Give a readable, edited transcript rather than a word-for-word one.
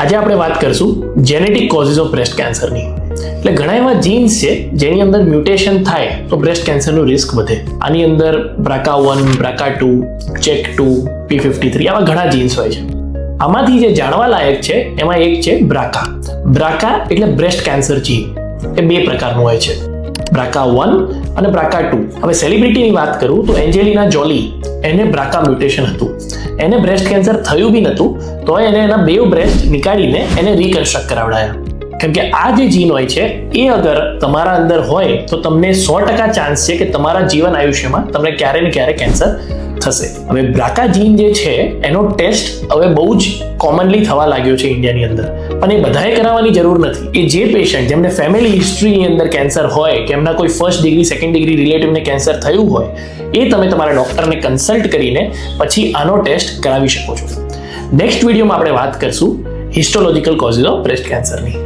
આજે આપણે વાત કરશું જેનેટિક કોઝિસ ઓફ બ્રેસ્ટ કેન્સરની. એટલે ઘણા એવા જીન્સ છે જેની અંદર મ્યુટેશન થાય તો બ્રેસ્ટ કેન્સરનું રિસ્ક વધે. આની અંદર BRCA1, BRCA2, CHEK2, P53 આવા ઘણા જીન્સ હોય છે. આમાંથી જે જાણવા લાયક છે એમાં એક છે BRCA. BRCA એટલે બ્રેસ્ટ કેન્સર જીન. એ બે પ્રકારનું હોય છે, BRCA1 અને BRCA2. હવે સેલિબ્રિટીની વાત કરું તો એન્જેલિના જોલી, એને BRCA મ્યુટેશન હતું. એને બ્રેસ્ટ કેન્સર થયું બી નહોતું, તો એને એના બે બ્રેસ્ટ નીકાળીને એને રીકન્સ્ટ્રક્ટ કરાવડાયા. કેમ કે આ જે જીન હોય છે એ અગર તમારા અંદર હોય તો તમને 100% ચાન્સ છે કે તમારા જીવન આયુષ્યમાં તમને ક્યારે ને ક્યારે કેન્સર થશે. હવે BRCA જીન જે છે એનો ટેસ્ટ હવે બહુ જ કોમનલી થવા લાગ્યો છે ઇન્ડિયાની અંદર, પણ એ બધાએ કરાવવાની જરૂર નથી. એ જે પેશન્ટ જેમને ફેમિલી હિસ્ટ્રીની અંદર કેન્સર હોય કે એમના કોઈ ફર્સ્ટ ડિગ્રી સેકન્ડ ડિગ્રી રિલેટિવને કેન્સર થયું હોય એ તમે તમારા ડોક્ટરને કન્સલ્ટ કરીને પછી આનો ટેસ્ટ કરાવી શકો છો. નેક્સ્ટ વિડીયોમાં આપણે વાત કરશું હિસ્ટોલોજીકલ કોઝિસ ઓફ બ્રેસ્ટ કેન્સરની.